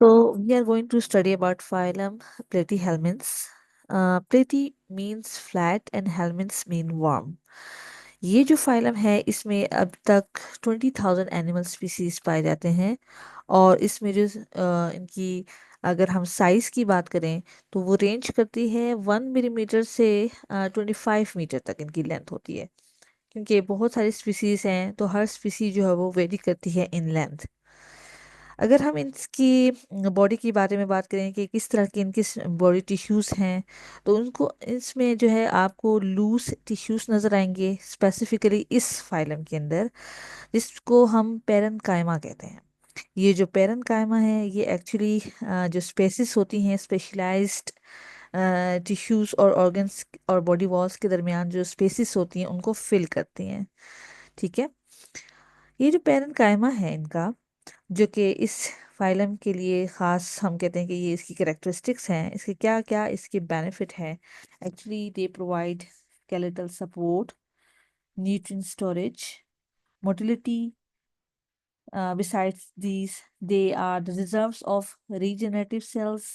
So we are going to study about phylum Platyhelminths. Platy means flat and helminths mean warm. ये जो phylum है इसमें अब तक 20,000 एनिमल स्पीसीज पाए जाते हैं और इसमें जो इनकी अगर हम साइज की बात करें तो वो रेंज करती है 1 मिलीमीटर से 25 मीटर तक इनकी लेंथ होती है। क्योंकि बहुत सारी स्पीसीज हैं तो हर स्पीसीज जो है वो वेरी करती है इन लेंथ। अगर हम इसकी बॉडी के बारे में बात करें कि किस तरह के इनके बॉडी टिश्यूज हैं तो उनको इसमें जो है आपको लूज टिश्यूज नजर आएंगे स्पेसिफिकली इस फाइलम के अंदर, जिसको हम पेरेन्काइमा कहते हैं। ये जो पेरेन्काइमा है ये एक्चुअली जो स्पेसिस होती हैं स्पेशलाइज्ड टिश्यूज और ऑर्गन्स और बॉडी वॉल्स के दरमियान जो स्पेसिस होती हैं उनको फिल करती हैं। ठीक है, ये जो पेरेन्काइमा है इनका जो कि इस फाइलम के लिए ख़ास हम कहते हैं कि ये इसकी कैरेक्टरिस्टिक्स हैं, इसके क्या क्या इसके बेनिफिट है। Actually they provide skeletal support, nutrient storage, motility. Besides these, they are the reserves of regenerative cells.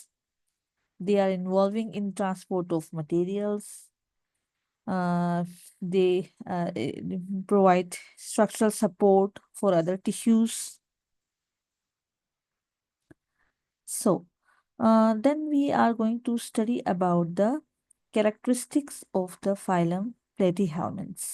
They are involving in transport of materials. They provide structural support for other tissues. So, then we are going to study about the characteristics of the phylum Platyhelminths.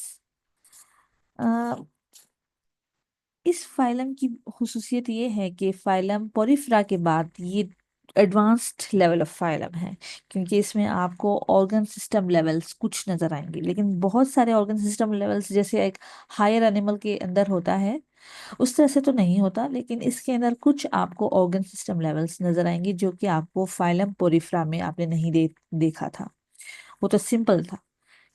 इस phylum की खुसूसियत ये है कि phylum Porifera के बाद ये advanced level of phylum है, क्योंकि इसमें आपको ऑर्गन सिस्टम लेवल्स कुछ नजर आएंगे, लेकिन बहुत सारे ऑर्गन सिस्टम लेवल्स जैसे एक हायर एनिमल के अंदर होता है उस तरह से तो नहीं होता, लेकिन इसके अंदर कुछ आपको ऑर्गन सिस्टम लेवल्स नजर आएंगे जो कि आपको फाइलम पोरिफेरा में आपने नहीं देखा था। वो तो सिंपल था।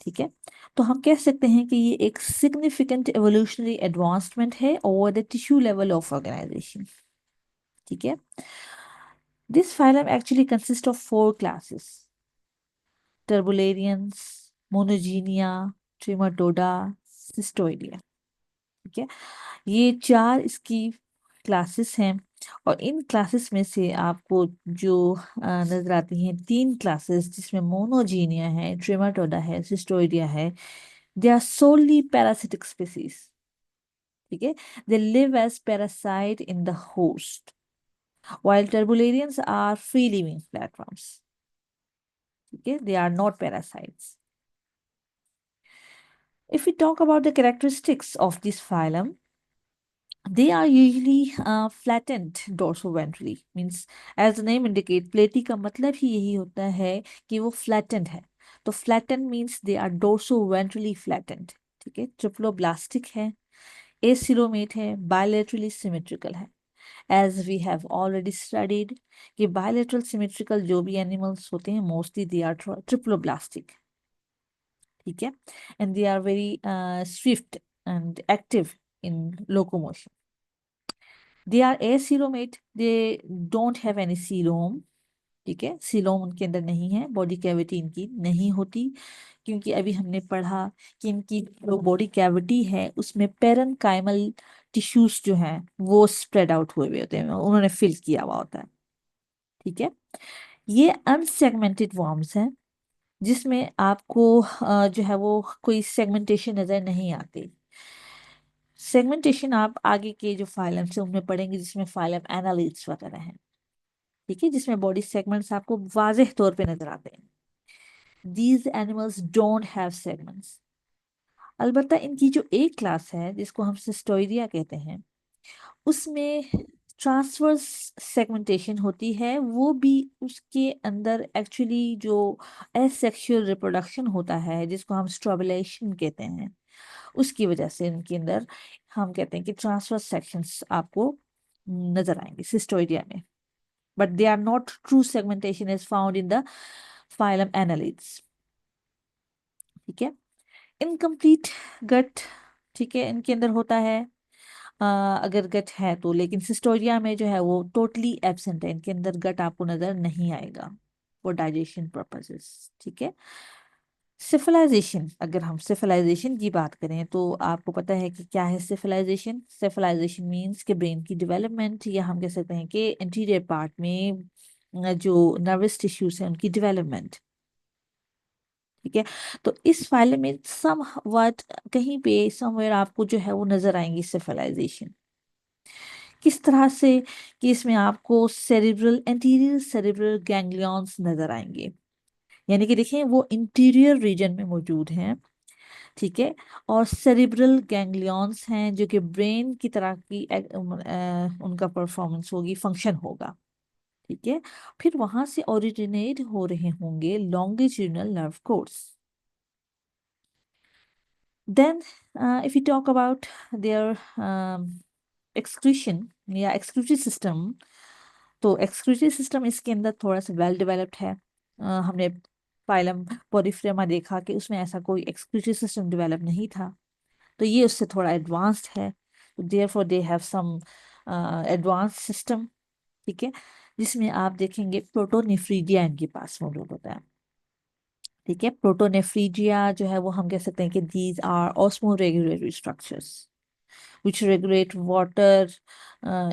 ठीक है, तो हम कह सकते हैं कि ये एक सिग्निफिकेंट एवोल्यूशनरी एडवांसमेंट है over the tissue level of organisation. ठीक है, this phylum actually consist of 4 classes: turbellarians, Monogenea, Trematoda, Cestoidea. ठीक है, ये 4 इसकी क्लासेस हैं और इन क्लासेस में से आपको जो नजर आती हैं 3 क्लासेस जिसमें मोनोजीनिया है, ट्रिमेटोडा है, सिस्टोइडिया है, they are solely parasitic species. ठीक है, they live as parasite in the host while turbularians are free living platforms. Okay, they are not parasites. If we talk about the characteristics of this phylum, they are usually flattened dorsoventrally. Means as the name indicate, platy का मतलब ही यही होता है कि वो flattened है। तो flattened means they are dorsoventrally flattened. ठीक है, ट्रिप्लोब्लास्टिक है, एसिलोमेट है, bilaterally symmetrical है। As we have already studied कि bilateral symmetrical जो भी animals होते हैं mostly they are triploblastic. ठीक है, and they are very swift and active in locomotion. They are acoelomate, they don't have any coelom. ठीक है, सीलोम उनके अंदर नहीं है, बॉडी कैविटी इनकी नहीं होती, क्योंकि अभी हमने पढ़ा कि इनकी जो बॉडी कैविटी है उसमें पेरेन्काइमल टिश्यूज जो हैं वो स्प्रेड आउट हुए हुए होते हैं, उन्होंने फिल किया हुआ होता है। ठीक है, ये अनसेगमेंटेड वर्म्स हैं जिसमें आपको जो है वो कोई सेगमेंटेशन नजर नहीं आती। सेगमेंटेशन आप आगे के जो फाइलम से उनमें पढ़ेंगे जिसमें फाइलम एनालिड्स वगैरह हैं। ठीक है, जिसमें बॉडी सेगमेंट्स आपको वाज़ेह तौर पे नजर आते हैं। These animals don't have segments. अलबत्ता इनकी जो एक क्लास है जिसको हम सिस्टोइडिया कहते हैं उसमें ट्रांसवर्स सेगमेंटेशन होती है, वो भी उसके अंदर एक्चुअली जो एसेक्सुअल रिप्रोडक्शन होता है जिसको हम स्ट्रबुलेशन कहते हैं उसकी वजह से इनके अंदर हम कहते हैं कि ट्रांसवर्स सेक्शंस आपको नजर आएंगे सिस्टोइडिया में, but they are not true segmentation is found in the phylum annelids. ठीक है, इनकम्प्लीट गट, ठीक है, इनके अंदर होता है अगर गट है तो, लेकिन सिस्टोरिया में जो है वो टोटली एब्सेंट है, इनके अंदर गट आपको नजर नहीं आएगा फॉर डाइजेशन पर्पसेस। ठीक है, सिफिलाइजेशन, अगर हम सिफिलाइजेशन की बात करें तो आपको पता है कि क्या है सिफिलाइजेशन। सिफिलाइजेशन मीन्स के ब्रेन की डेवलपमेंट, या हम कह सकते हैं कि इंटीरियर पार्ट में जो नर्वस टिश्यूज हैं उनकी डेवलपमेंट। ठीक है, तो इस फाइल में सम वर्ड कहीं पे समवेयर आपको जो है वो नजर आएंगी सिफिलाइजेशन। किस तरह से कि इसमें आपको सेरिब्रल एंटीरियर सेरिब्रल गैंग्लियंस नजर आएंगे, यानी कि देखिए वो इंटीरियर रीजन में मौजूद हैं। ठीक है, और सेरिब्रल गैंग्लियंस हैं जो कि ब्रेन की तरह की उनका परफॉर्मेंस होगी, फंक्शन होगा। ठीक है, फिर वहां से ओरिजिनेट हो रहे होंगे longitudinal nerve course. Then if you talk about their excretion या एक्सक्रीटरी सिस्टम, तो एक्सक्रीटरी सिस्टम इसके अंदर थोड़ा सा वेल डेवलप्ड है। हमने फाइलम पॉलीफ्रेमा देखा कि उसमें ऐसा कोई एक्सक्रीटरी सिस्टम डेवलप नहीं था, तो ये उससे थोड़ा एडवांस्ड है। तो therefore they have some advance system. ठीक है, जिसमें आप देखेंगे प्रोटोनेफ्रीजिया इनके पास मौजूद होता है। ठीक है, प्रोटोनेफ्रीजिया जो है वो हम कह सकते हैं कि these are osmoregulatory structures which regulate water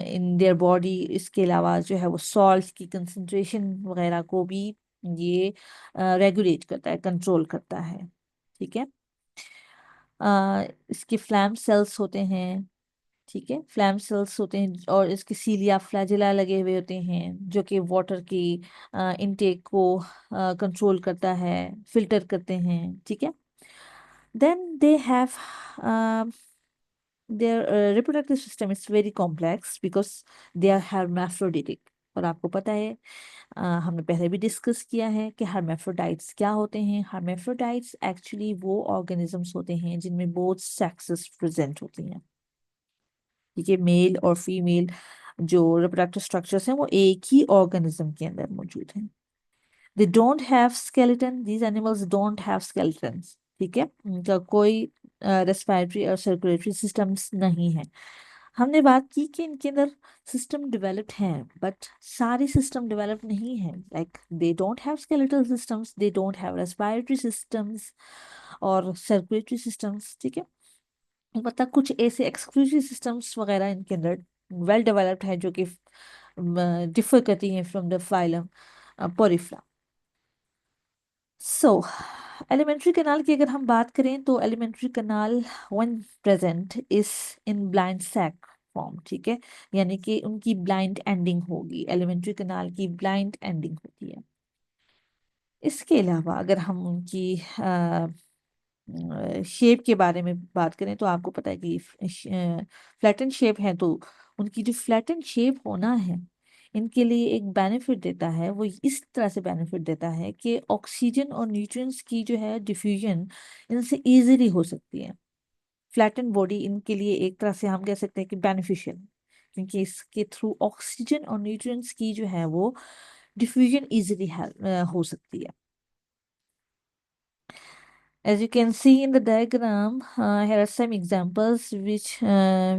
in their body. इसके अलावा जो है वो सॉल्ट की कंसंट्रेशन वगैरह को भी ये रेगुलेट करता है, कंट्रोल करता है। ठीक है, इसके फ्लैम सेल्स होते हैं। ठीक है, फ्लैम सेल्स होते हैं और इसके सीलिया फ्लैजिला लगे हुए होते हैं जो कि वाटर की इनटेक को कंट्रोल करता है, फिल्टर करते हैं। ठीक है, then they have their reproductive system is very complex because they are hermaphroditic। और आपको पता है हमने पहले भी डिस्कस किया है कि hermaphrodites क्या होते हैं। hermaphrodites एक्चुअली वो ऑर्गेनिजम्स होते हैं जिनमें बोथ सेक्सेस प्रेजेंट होती हैं। ठीक है, मेल और फीमेल जो रिप्रोडक्टिव स्ट्रक्चर्स हैं वो एक ही ऑर्गेनिज्म के अंदर मौजूद हैं। They don't have skeleton, these animals don't have skeletons। ठीक है, उनका कोई रेस्पिरेटरी और सर्कुलेटरी सिस्टम्स नहीं है। हमने बात की कि इनके अंदर सिस्टम डेवलप्ड हैं, बट सारे सिस्टम डेवलप नहीं हैं। Like they don't have skeletal systems, they don't have respiratory systems और सर्कुलेटरी सिस्टम्स। ठीक है, मतलब कुछ ऐसे एक्सक्लूसिव सिस्टम्स वगैरह इनके अंदर वेल डेवलप्ड है जो कि डिफर करती हैं from the phylum Porifera. So alimentary canal की अगर हम बात करें तो alimentary canal when present is in blind sac form. ठीक है, यानी कि उनकी ब्लाइंड एंडिंग होगी, एलिमेंट्री कैनाल की ब्लाइंड एंडिंग होती है। इसके अलावा अगर हम उनकी शेप के बारे में बात करें तो आपको पता है कि फ्लैटन शेप है, तो उनकी जो फ्लैटन शेप होना है इनके लिए एक बेनिफिट देता है। वो इस तरह से बेनिफिट देता है कि ऑक्सीजन और न्यूट्रिएंट्स की जो है डिफ्यूजन इनसे इजीली हो सकती है। फ्लैटन बॉडी इनके लिए एक तरह से हम कह सकते हैं कि बेनिफिशियल, क्योंकि इसके थ्रू ऑक्सीजन और न्यूट्रिएंट्स की जो है वो डिफ्यूजन इजीली हो सकती है। As you can see in the diagram, here are some examples which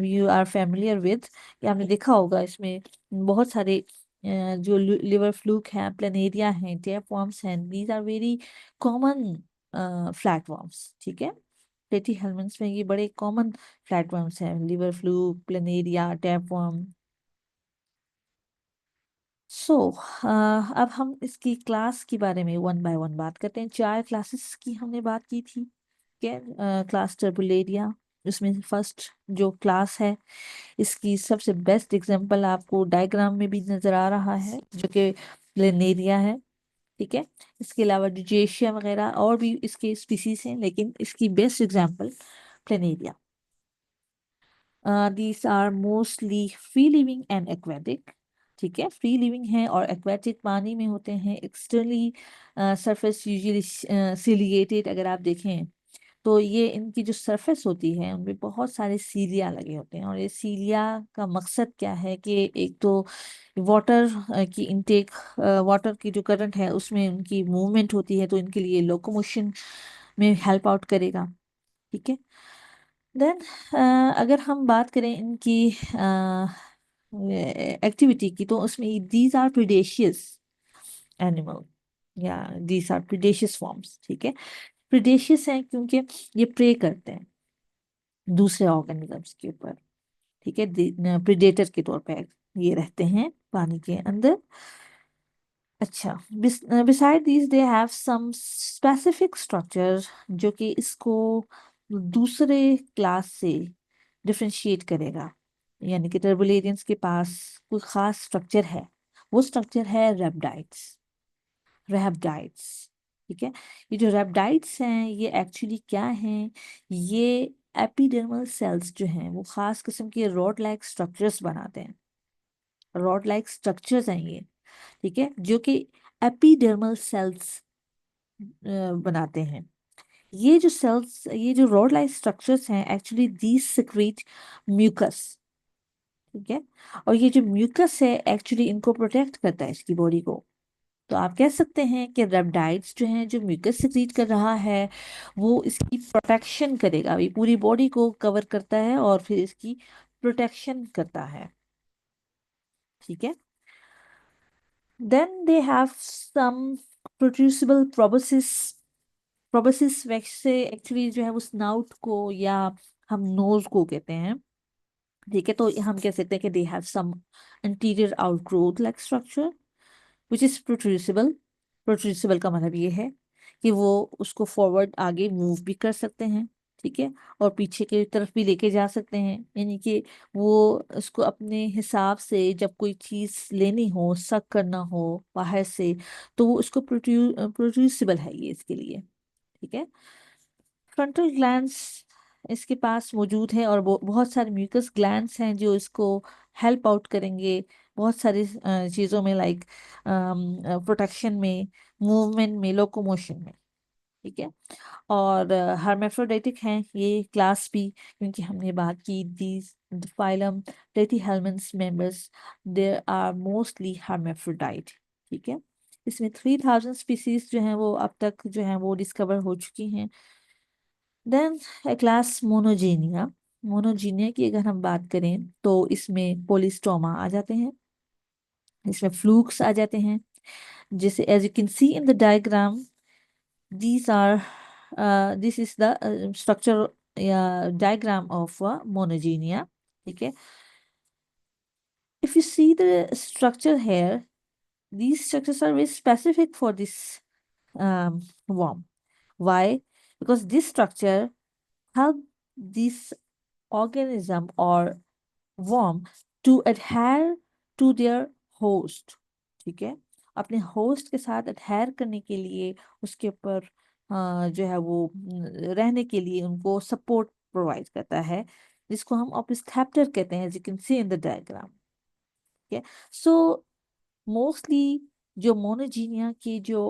you are familiar with। ये आपने देखा होगा, इसमें बहुत सारे जो लिवर फ्लूक हैं, प्लेनेरिया हैं, टेपवर्म्स हैं, these are very common flatworms। ठीक है, प्लेटी हेलमिन्थ्स में ये बड़े कॉमन फ्लैटवर्म्स हैं, लिवर फ्लूक, प्लेनेरिया, टेपवर्म। सो अब हम इसकी क्लास के बारे में वन बाय वन बात करते हैं। 4 क्लासेस की हमने बात की थी। क्या क्लास टर्बुलेरिया, उसमें फर्स्ट जो क्लास है इसकी सबसे बेस्ट एग्जांपल आपको डायग्राम में भी नजर आ रहा है जो कि प्लेनेरिया है। ठीक है, इसके अलावा डिजेशिया वगैरह और भी इसके स्पीसीज हैं, लेकिन इसकी best example planaria. These are mostly free living and aquatic. ठीक है, फ्री लिविंग है और एक्वेटिक पानी में होते हैं। एक्सटर्नली सरफेस यूजुअली सिलिएटेड, अगर आप देखें तो ये इनकी जो सरफेस होती है उनमें बहुत सारे सीलिया लगे होते हैं। और ये सीलिया का मकसद क्या है कि एक तो वाटर की इनटेक, वाटर की जो करंट है उसमें उनकी मूवमेंट होती है, तो इनके लिए लोकोमोशन में हेल्प आउट करेगा। ठीक है, देन अगर हम बात करें इनकी एक्टिविटी की तो उसमें दीज आर प्रीडेशियस एनिमल या दीज आर प्रीडेशियस फॉर्म्स। ठीक है, प्रीडेशियस हैं क्योंकि ये प्रे करते हैं दूसरे ऑर्गेनिजम्स के ऊपर, ठीक है, प्रीडेटर के तौर पे ये रहते हैं पानी के अंदर। अच्छा, beside these they have some specific structure जो कि इसको दूसरे क्लास से डिफरेंशिएट करेगा, यानी कि टर्बुलेरियंस के पास कोई खास स्ट्रक्चर है, वो स्ट्रक्चर है रैप्टाइड्स। ठीक है, ये जो रैप्टाइड्स हैं ये एक्चुअली क्या हैं, ये एपिडर्मल सेल्स जो हैं वो खास किस्म के रॉड लाइक स्ट्रक्चर्स बनाते हैं, रॉड लाइक स्ट्रक्चर्स हैं ये, ठीक है, जो कि एपिडर्मल सेल्स बनाते हैं। ये जो सेल्स, ये जो रॉड लाइक स्ट्रक्चर्स हैं, एक्चुअली दीज सिक्रीट म्यूकस, ठीक है, और ये जो म्यूकस है एक्चुअली इनको प्रोटेक्ट करता है इसकी बॉडी को। तो आप कह सकते हैं कि रेप्टाइड्स जो हैं, जो म्यूकस सिक्रीट कर रहा है वो इसकी प्रोटेक्शन करेगा, ये पूरी बॉडी को कवर करता है और फिर इसकी प्रोटेक्शन करता है, ठीक है। Then they have some protrusible proboscis. Proboscis वैसे एक्चुअली जो है वो स्नाउट को या हम नोज को कहते हैं, ठीक है, तो हम कह सकते हैं कि they have some anterior outgrowth like structure which is protrusible. Protrusible का मतलब ये है कि वो उसको फॉरवर्ड आगे मूव भी कर सकते हैं, ठीक है, और पीछे की तरफ भी लेके जा सकते हैं, यानी कि वो उसको अपने हिसाब से जब कोई चीज़ लेनी हो, सक करना हो बाहर से, तो वो उसको प्रोड्यूसिबल है ये इसके लिए, ठीक है। फ्रंटल ग्लैंड्स इसके पास मौजूद है और बहुत सारे म्यूकस ग्लैंड्स हैं जो इसको हेल्प आउट करेंगे बहुत सारी चीज़ों में, लाइक प्रोटेक्शन में, मूवमेंट में, लोकोमोशन में, ठीक है। और हर्मेफ्रोडाइटिक हैं ये क्लास भी, क्योंकि हमने बात की these phylum platyhelminth members, they are mostly hermaphrodite, ठीक है। इसमें 3000 स्पीसीज जो हैं वो अब तक जो हैं वो डिस्कवर हो चुकी हैं। Then class Monogenea. मोनोजीनिया की अगर हम बात करें तो इसमें पोलिस्टोमा आ जाते हैं, इसमें फ्लूक्स आ जाते हैं, जैसे as you can see in the diagram, these are this is the structure diagram of monogenia, ठीक है। If you see the structure here, these structures are very specific for this worm. Why? Because this structure help this organism or worm to adhere to their host, ठीक है, अपने host के साथ adhere करने के लिए, उसके ऊपर जो है वो रहने के लिए उनको सपोर्ट प्रोवाइड करता है, जिसको हम ओपिस्थेप्टर कहते हैं, as you can see in the diagram, ठीक है। सो मोस्टली जो मोनोजीनिया के जो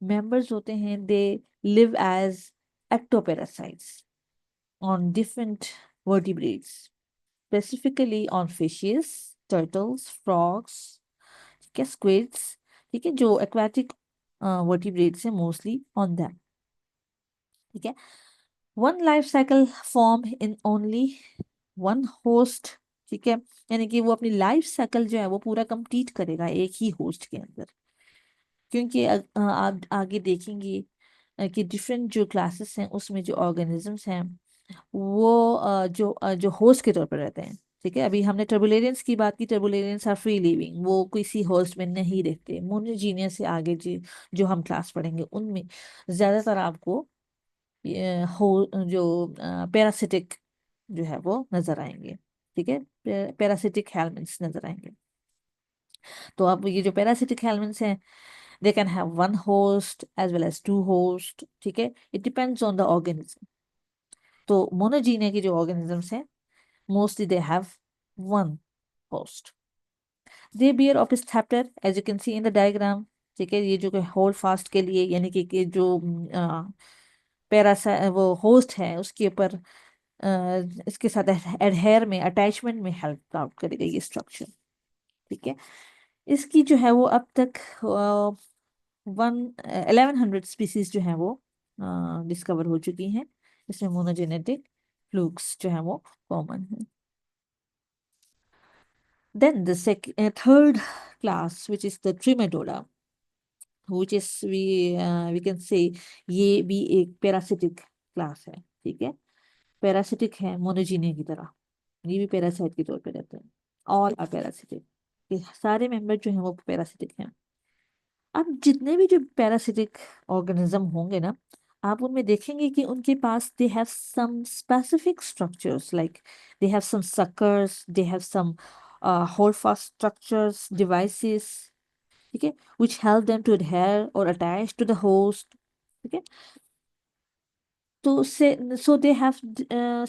मेंबर्स होते हैं, they live as ectoparasites on different vertebrates, specifically on fishes, turtles, frogs, ठीक है, squids, ठीक है, जो aquatic vertebrates हैं, mostly on them, ठीक है। One life cycle form in only one host, ठीक है, यानी कि वो अपनी लाइफ साइकिल जो है वो पूरा कंप्लीट करेगा एक ही होस्ट के अंदर, क्योंकि आप आगे देखेंगे कि डिफरेंट जो क्लासेस हैं उसमें जो ऑर्गेनिजम्स हैं वो जो होस्ट के तौर पर रहते हैं, ठीक है। अभी हमने टर्बुलेरियंस की बात की, टर्बुलेरियंस आर फ्री लिविंग, वो किसी होस्ट में नहीं रहते। मोनोजीनियस से आगे जो हम क्लास पढ़ेंगे उनमें ज्यादातर आपको जो पैरासिटिक जो है वो नजर आएंगे, ठीक है, पैरासिटिक हेलमिन्ट्स नजर आएंगे। तो अब ये जो पैरासिटिक हेलमिन्ट्स हैं, they can have one host as well as two host, ठीक है, it depends on the organism। तो मोनोजीनिया की जो organisms हैं, mostly they have one host। they bear opisthopter as you can see in the diagram, ठीक है, ये जो होल्ड फास्ट के लिए, यानी कि जो पैरासा वो होस्ट है उसके ऊपर इसके साथ एडहेयर में, अटैचमेंट में हेल्प आउट करेगा ये स्ट्रक्चर, ठीक है। इसकी जो है वो अब तक 1100 स्पीसीज जो है वो डिस्कवर हो चुकी हैं, इसमें मोनोजेनेटिक फ्लूक्स जो है वो कॉमन है। Then the third class which is the trematoda, which is we can say ये भी एक पैरासिटिक क्लास है, ठीक है। पैरासिटिक है मोनोजीनिया की तरह, ये भी पैरासाइट के तौर पे रहते हैं। ऑल आर पैरासिटिक, ये सारे मेंबर जो हैं वो पैरासिटिक हैं। अब जितने भी जो पैरासिटिक ऑर्गेनिज्म होंगे ना, आप उनमें देखेंगे कि उनके पास they have some specific structures, like they have some suckers, they have some hold fast structures, devices, ठीक है, which help them to adhere or attach to the host, ठीक है। तो so they have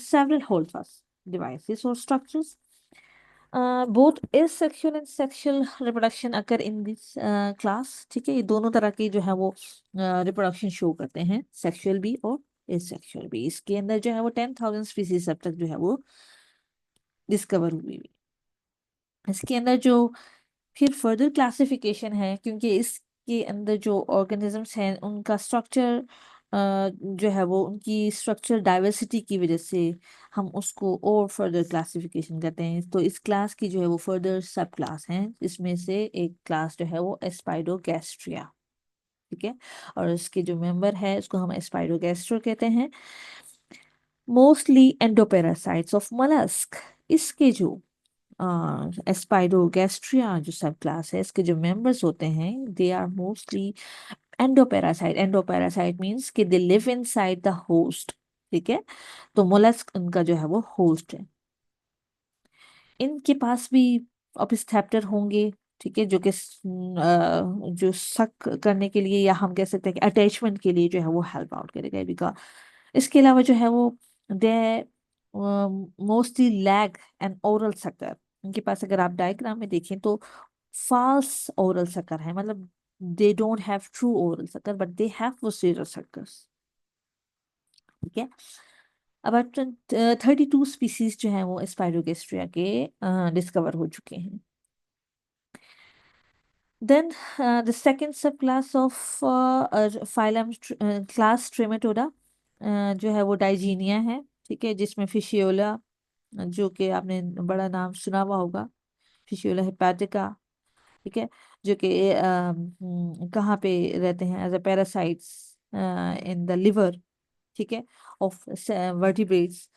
several holdfast devices or structures. Both asexual and sexual reproduction occur in this class, ठीक है। ये दोनों तरह की जो है वो रिप्रोडक्शन शो करते हैं, सेक्सुअल भी और एसेक्सुअल भी। इसके अंदर जो है वो 10,000 स्पीसीज अब तक जो है वो डिस्कवर हुई हुई। इसके अंदर जो फिर फर्दर क्लासिफिकेशन है, क्योंकि इसके अंदर जो ऑर्गेनिजम्स हैं उनका स्ट्रक्चर जो है वो उनकी स्ट्रक्चर डाइवर्सिटी की वजह से हम उसको और फर्दर क्लासिफिकेशन करते हैं। तो इस क्लास की जो है वो फर्दर सब क्लास हैं, इसमें से एक क्लास जो है वो एस्पाइडोगैस्ट्रिया, ठीक है। और इसके जो मेंबर है उसको हम एस्पाइडोगैस्ट्रो कहते हैं। मोस्टली एंडोपेरासाइट्स ऑफ mollusk, इसके जो एस्पाइडोगैस्ट्रिया जो सब क्लास है, इसके जो मेंबर्स होते हैं they are mostly endoparasite. Endoparasite means कि they live inside the host, ठीक है। तो मोलस्क उनका जो है वो होस्ट है। इनके पास भी ऑब्स्टेप्टर होंगे, ठीक है, जो कि जो सक करने के लिए या हम कह सकते हैं कि अटैचमेंट के लिए जो है वो हेल्प आउट करेगा बिकॉज। इसके अलावा जो है वो they mostly lag and oral sucker. इनके पास अगर आप डायग्राम में देखें तो false oral sucker है, मतलब they don't have true oral sucker but they have posterior suckers, ठीक है। अब 32 स्पीसीज जो हैं वो स्पाइरोगेस्ट्रिया के डिस्कवर हो चुके हैं। देन द सेकंड सब क्लास ऑफ फाइलम क्लास ट्रेमेटोडा जो है वो डाइजीनिया है, ठीक है, जिसमें फिशियोला जो कि आपने बड़ा नाम सुना हुआ होगा, फिशियोला हेपाटिका, ठीक है, जो कि कहाँ पे रहते हैं as a parasites in the liver, ठीक है, ऑफ वर्टिब्रेट्स।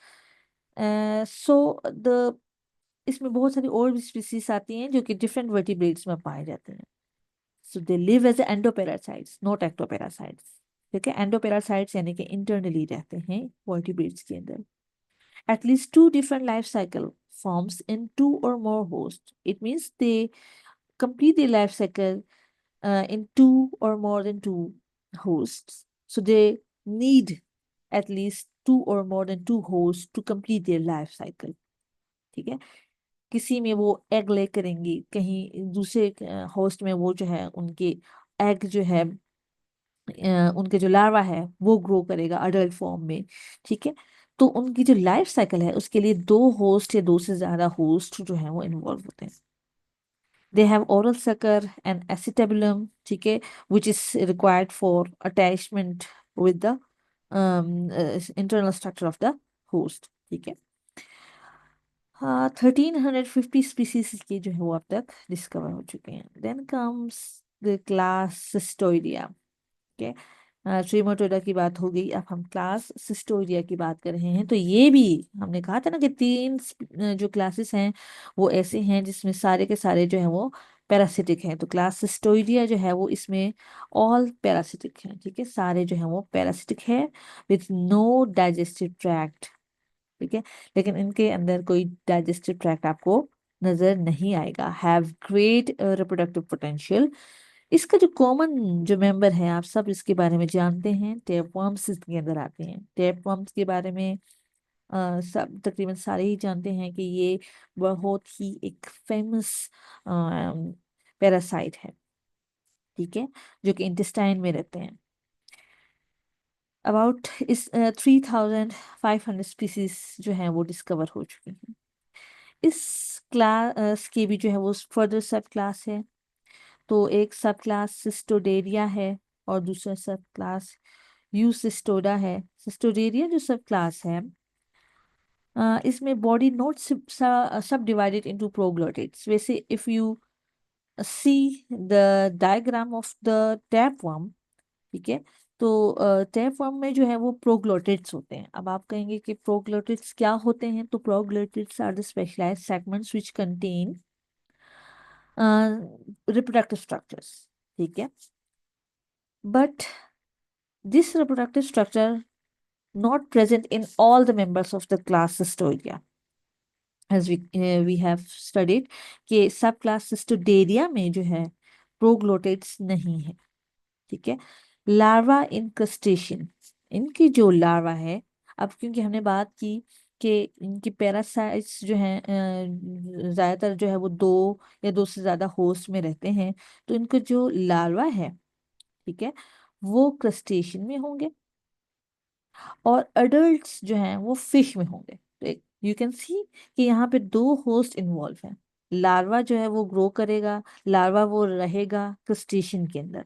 सो द इसमें बहुत सारी और भी स्पीसीज आती हैं जो कि डिफरेंट वर्टिब्रेट्स में पाए जाते हैं। सो दे लिव एज एंडोपेरासाइट्स नॉट एक्टोपेरासाइट्स, ठीक है। एंडोपेरासाइट्स यानी कि इंटरनली रहते हैं वर्टिब्रेट्स के अंदर। At least two different life cycle forms in two or more hosts. It means they complete their life cycle in two or more than two hosts. So they need at least two or more than two hosts to complete their life cycle. ठीक है, किसी में वो egg ले करेंगी, कहीं दूसरे host में वो जो है उनके एग जो है उनके जो लार्वा है वो ग्रो करेगा अडल्ट फॉर्म में, ठीक है। तो उनकी जो लाइफ साइकिल है उसके लिए दो होस्ट या दो से ज्यादा होस्ट जो है वो इन्वॉल्व होते हैं। They have oral sucker and acetabulum, ठीक है, which is required for attachment with the internal structure of the host, ठीक है। हाँ, 1350 स्पीसीज के जो है वो अब तक डिस्कवर हो चुके हैं। देन कम्स द क्लास सिस्टोइडिया, ठीक है। ट्रीमोटोडा की बात हो गई, अब हम क्लास सिस्टोइडिया की बात कर रहे हैं। तो ये भी हमने कहा था ना कि तीन जो क्लासेस हैं वो ऐसे हैं जिसमें सारे के सारे जो है वो पैरासिटिक हैं। तो क्लास सिस्टोइडिया जो है वो इसमें ऑल पैरासिटिक हैं, ठीक है, सारे जो है वो पैरासिटिक है विथ नो डाइजेस्टिव ट्रैक्ट, ठीक है। लेकिन इनके अंदर कोई डाइजेस्टिव ट्रैक्ट आपको नजर नहीं आएगा। Have great reproductive potential. इसका जो कॉमन जो मेंबर है आप सब इसके बारे में जानते हैं, टेपवर्म्स इसके अंदर आते हैं। टेपवर्म्स के बारे में सब तकरीबन सारे ही जानते हैं कि ये बहुत ही एक फेमस पैरासाइट है, ठीक है, जो कि इंटेस्टाइन में रहते हैं। अबाउट इस 3500 स्पीसीज जो हैं वो डिस्कवर हो चुके हैं। इस क्लास के भी जो है वो फर्दर सब क्लास है। तो एक सब क्लास सिस्टोडेरिया है और दूसरा सब क्लास यूसिस्टोडा है। सिस्टोडेरिया जो सब क्लास है इसमें बॉडी नोट सब डिवाइडेड इनटू प्रोग्लोटिड्स। वैसे if you see the diagram of the tapeworm. ठीक है, तो tapeworm में जो है वो प्रोग्लोटिड्स होते हैं। अब आप कहेंगे कि प्रोग्लोटिड्स क्या होते हैं, तो proglottids are the specialized segments which contain reproductive structures. ठीक है, but this reproductive structure not present in all the members of the class Cystoidea, as we have studied कि सब क्लास Cystoderia में जो है प्रोग्लोटिड्स नहीं है। ठीक है, लार्वा इन क्रस्टेशियन, इनकी जो लार्वा है, अब क्योंकि हमने बात की कि इनकी पैरासाइट्स जो हैं ज़्यादातर जो है वो दो या दो से ज़्यादा होस्ट में रहते हैं, तो इनका जो लार्वा है, ठीक है, वो क्रस्टेशियन में होंगे और अडल्ट्स जो हैं वो फिश में होंगे। तो यू कैन सी कि यहाँ पे दो होस्ट इन्वॉल्व हैं। लार्वा जो है वो ग्रो करेगा, लार्वा वो रहेगा क्रस्टेशियन के अंदर।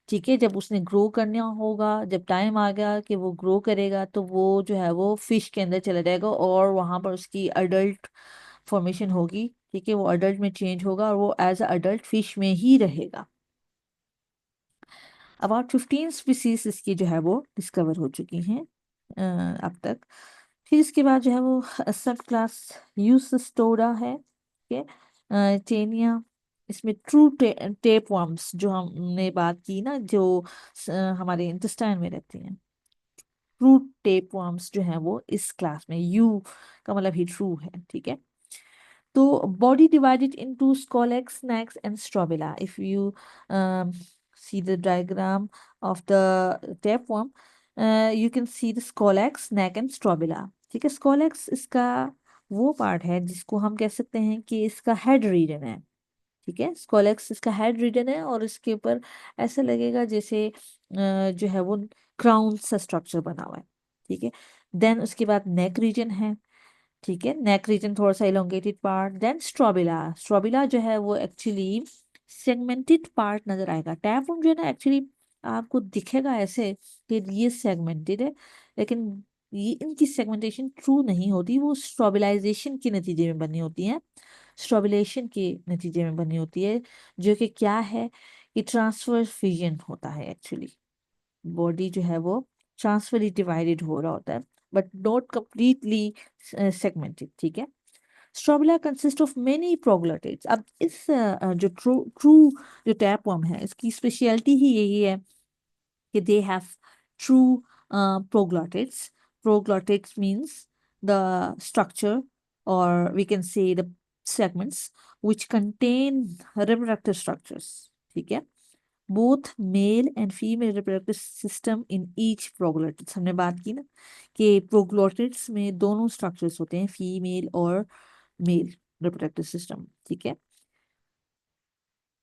ठीक है, जब उसने ग्रो करना होगा, जब टाइम आ गया कि वो ग्रो करेगा, तो वो जो है वो फिश के अंदर चला जाएगा और वहां पर उसकी अडल्ट फॉर्मेशन होगी। ठीक है, वो अडल्ट में चेंज होगा और वो एज अ अडल्ट फिश में ही रहेगा। अबाउट 15 स्पीसीज इसकी जो है वो डिस्कवर हो चुकी हैं अब तक। फिर इसके बाद जो है वो सब क्लास यूसिस्टोरा है। ठीक है, टेनिया, इसमें ट्रू टेप वर्म्स जो हमने बात की ना, जो हमारे इंटेस्टाइन में रहती हैं, ट्रू टेप वर्म्स जो हैं वो इस क्लास में, यू का मतलब ही ट्रू है। ठीक है, तो body divided into scolex, snacks, and strobila. If you see the diagram of the tapeworm, you can see the scolex, snack, and strobila. ठीक है, scolex इसका वो पार्ट है जिसको हम कह सकते हैं कि इसका हेड रीजन है। ठीक है, स्कोलेक्स इसका हेड रीजन है और इसके ऊपर ऐसा लगेगा जैसे जो है वो क्राउन सा स्ट्रक्चर बना हुआ है। ठीक है, देन उसके बाद नेक रीजन है। ठीक है, नेक रीजन थोड़ा सा elongated part, then strobila. Strobila जो है वो एक्चुअली सेगमेंटेड पार्ट नजर आएगा। टैपवर्म जो है ना, एक्चुअली आपको दिखेगा ऐसे कि ये सेगमेंटेड है, लेकिन ये इनकी सेगमेंटेशन ट्रू नहीं होती, वो स्ट्रोबिलाइजेशन के नतीजे में बनी होती है। स्ट्रोबिलेशन के नतीजे में बनी होती है, जो कि क्या है कि ट्रांसफर फिजन होता है। एक्चुअली बॉडी जो है वो ट्रांसफरली डिवाइडेड हो रहा होता है, बट नॉट कंप्लीटली सेगमेंटेड। ठीक है, strobila consist of many proglottids. अब इस जो ट्रू ट्रू जो टैपवर्म है, इसकी स्पेशलिटी ही यही है कि they have true proglottids. Proglottids means the structure, or we can say the segments which contain reproductive structures. ठीक है, both male and female reproductive system in each proglottids. हमने बात की ना कि proglottids में दोनों structures होते हैं, फीमेल और मेल reproductive system। ठीक है,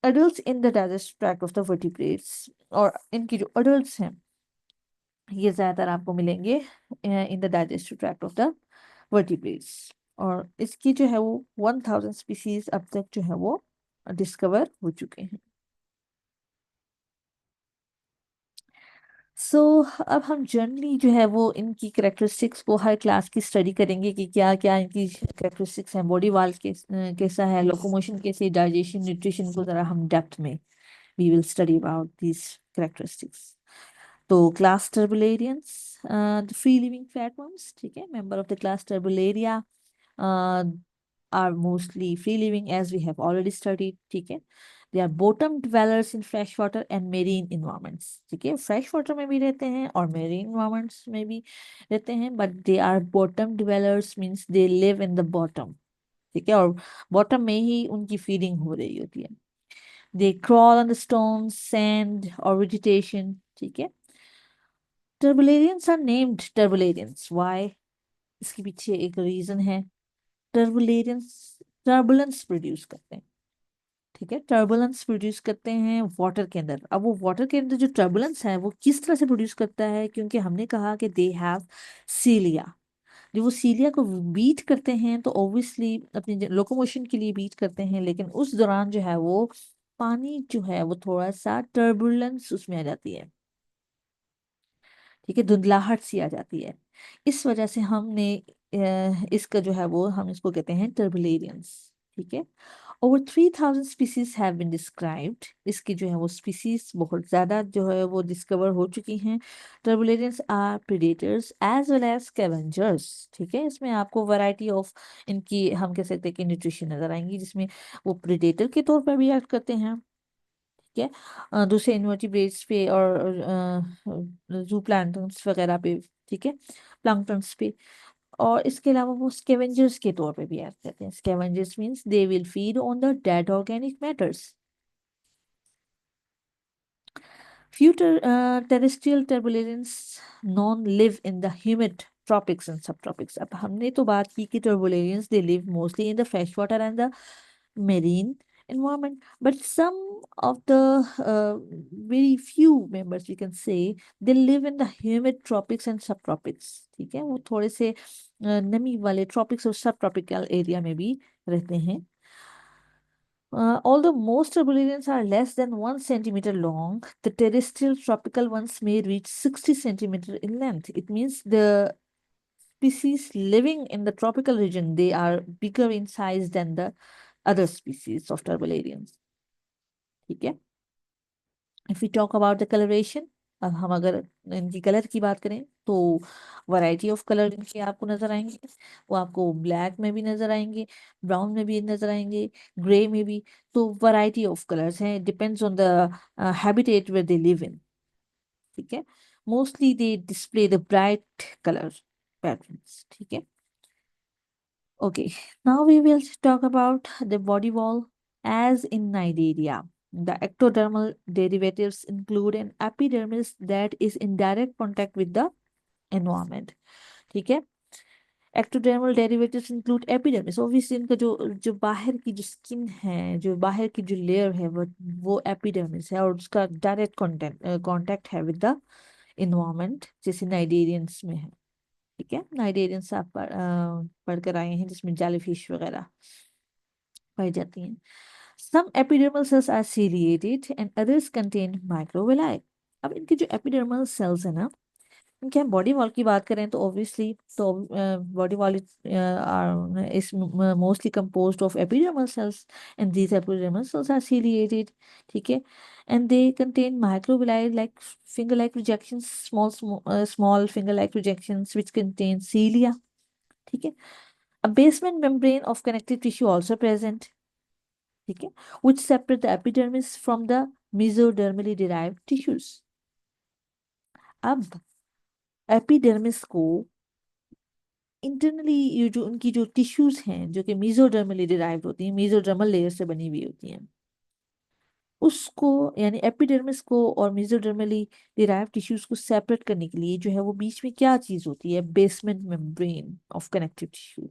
adults in the digestive tract of the vertebrates, और इनकी जो adults हैं ये ज्यादातर आपको मिलेंगे इन the digestive tract of the vertebrates. और इसकी जो है वो 1000 स्पीसीज अब तक जो है वो डिस्कवर हो चुके हैं। सो अब हम जनरली जो है वो इनकी करेक्टरिस्टिक्स को हर क्लास की स्टडी करेंगे कि क्या क्या इनकी करेक्टरिस्टिक्स हैं। बॉडी वाल के कैसा है, लोकोमोशन कैसे, डाइजेशन, न्यूट्रिशन को जरा हम डेप्थ में we will study about these characteristics. तो class turbellarians, the free living flatworms, ठीक है, member of the class turbellaria are mostly free living, as we have already studied. ठीक है, they are bottom dwellers in fresh water and marine environments. ठीक है, fresh water में भी रहते हैं और marine environments में भी रहते हैं, but they are bottom dwellers means they live in the bottom. ठीक है, और bottom में ही उनकी feeding हो रही होती है। They crawl on the stones, sand or vegetation. ठीक है, turbularians are named turbularians. Why? इसके पीछे एक रीजन है। टर्बुलेंस, टर्बुलेंस प्रोड्यूस करते हैं। ठीक है, टर्बुलेंस प्रोड्यूस करते हैं वाटर के अंदर। अब वो वाटर के अंदर जो टर्बुलेंस है वो किस तरह से प्रोड्यूस करता है, क्योंकि हमने कहा कि दे हैव सीलिया। जब वो सीलिया को बीट करते हैं तो ऑब्वियसली अपनी लोकोमोशन के लिए बीट करते हैं, लेकिन उस दौरान जो है वो पानी जो है वो थोड़ा सा टर्बुलेंस उसमें आ जाती है। ठीक है, धुंधलाहट सी आ जाती है। इस वजह से हमने इसका जो है वो हम इसको कहते हैं टर्बुलेरियंस। ठीक है, over 3000 species have been described. इसकी जो है वो स्पीसीज बहुत ज़्यादा जो है वो डिस्कवर हो चुकी हैं। Turbulence are predators as well as scavengers. ठीक है, इसमें आपको वैरायटी ऑफ इनकी हम कह सकते हैं कि न्यूट्रिशन नजर आएंगी, जिसमें वो प्रेडेटर के तौर पर भी एक्ट करते हैं। ठीक है, दूसरे इन्वर्टिब्रेट्स पे और जू प्लांटन्स वगैरह पे। ठीक है, प्लांक्टन्स पे। और इसके अलावा वो स्कैवेंजर्स के तौर पे भी एक्ट करते हैं। Scavengers means they will feed on the dead organic matters. Few terrestrial turbulence non live in the humid tropics and subtropics. अब हमने तो बात की कि turbulence they live mostly in the freshwater and the marine environment, but some of the very few members we can say they live in the humid tropics and subtropics. ठीक है, वो थोड़े से नमी वाले tropics और subtropical area में भी रहते हैं। Although most turbulations are less than 1 centimeter long, the terrestrial tropical ones may reach 60 centimeter in length. It means the species living in the tropical region, they are bigger in size than the other species of turbularians. ठीक है, if we talk about the coloration, अब हम अगर इनकी colour की बात करें तो वैरायटी ऑफ कलर इनके आपको नजर आएंगे। वो आपको ब्लैक में भी नजर आएंगे, ब्राउन में भी नजर आएंगे, ग्रे में भी। तो वैरायटी ऑफ कलर्स हैं, depends on the habitat where they live in. ठीक है, mostly they display the bright colour patterns. ठीक है, okay, now we will talk about the body wall as in Nigeria. The ectodermal derivatives include an epidermis that is in direct contact with the environment. ठीक है, ectodermal derivatives include epidermis। Obviously इनका जो जो बाहर की जो skin है, जो बाहर की जो लेयर है, वो एपिडर्मिस है और उसका डायरेक्ट कांटेक्ट है विद द इन्वायरमेंट, जैसे नाइजेरियंस में है। ठीक है, नाइजेरियंस आप पढ़ कर आए हैं, जिसमें जेलीफिश वगैरह पाई जाती हैं। Some epidermal cells are ciliated and others contain microvilli। अब इनके जो epidermal cells है ना, इनके हम बॉडी वॉल की बात करें तो ऑब्वियसली तो body wall is mostly composed of epidermal cells, and these epidermal cells are ciliated। ठीक है, and they contain microvilli like finger-like projections, small finger-like projections which contain cilia। ठीक है, a basement membrane of connective tissue also present। ठीक है, which separate the epidermis from the mesodermally derived tissues। अब epidermis को internally ये जो उनकी जो टिश्यूज हैं जो कि मेसोडर्मली डिराइव्ड होती हैं, मेसोडर्मल लेयर से बनी हुई होती हैं, उसको यानी एपिडर्मिस को और मेसोडर्मली डिराइव्ड टिश्यूज को सेपरेट करने के लिए जो है वो बीच में क्या चीज होती है, basement membrane of connective tissue.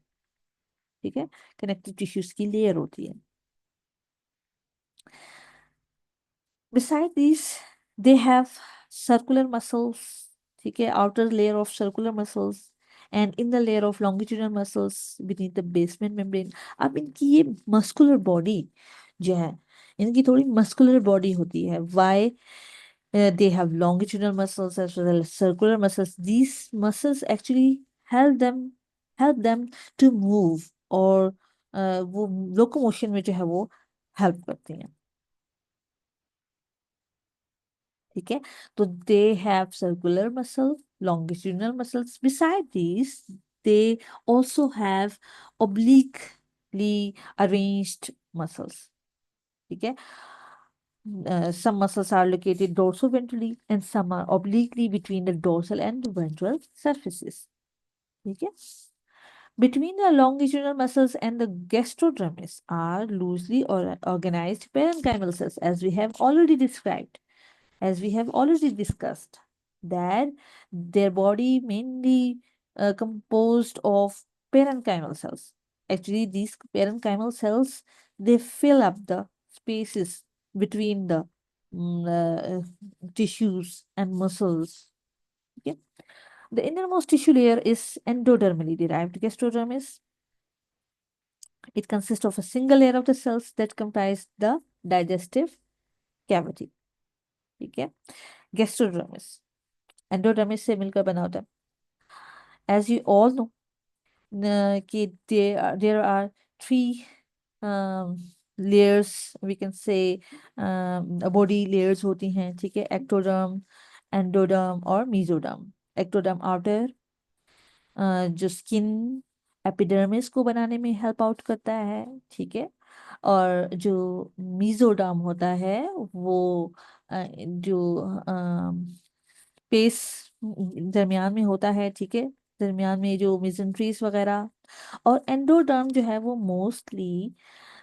ठीक है, कनेक्टिव टिश्यूज की लेयर होती है। Beside these, they have circular muscles, ठीक है, outer layer of circular muscles and inner layer of longitudinal muscles beneath the basement membrane। अब इनकी ये muscular body जो है, इनकी थोड़ी muscular body होती है। Why? They have longitudinal muscles as well as circular muscles। These muscles actually help them to move, और वो locomotion में जो है वो help करती हैं। ठीक है, तो they have circular muscle, longitudinal muscles। Beside these, they also have obliquely arranged muscles। ठीक है, some muscles are located dorsoventrally and some are obliquely between the dorsal and ventral surfaces। ठीक है, between the longitudinal muscles and the gastrodermis are loosely or organized parenchymal cells, as we have already discussed, that their body mainly composed of parenchymal cells. Actually, these parenchymal cells, they fill up the spaces between the tissues and muscles. Okay, the innermost tissue layer is endodermally derived gastrodermis. It consists of a single layer of the cells that comprise the digestive cavity। ठीक है, gastrodermis endodermis से मिलकर बना होता है। As you all know कि there are three layers we can say body layers होती हैं, ठीक है, एक्टोडर्म, एंडोडर्म और मीजोडर्म। एक्टोडर्म आउटर जो स्किन एपिडर्मिस को बनाने में हेल्प आउट करता है, ठीक है, और जो मीजोडर्म होता है वो जो स्पेस दरमियान में होता है, ठीक है, दरमियान में जो मिजेंट्रीज वगैरह, और एंडोडर्म जो है वो मोस्टली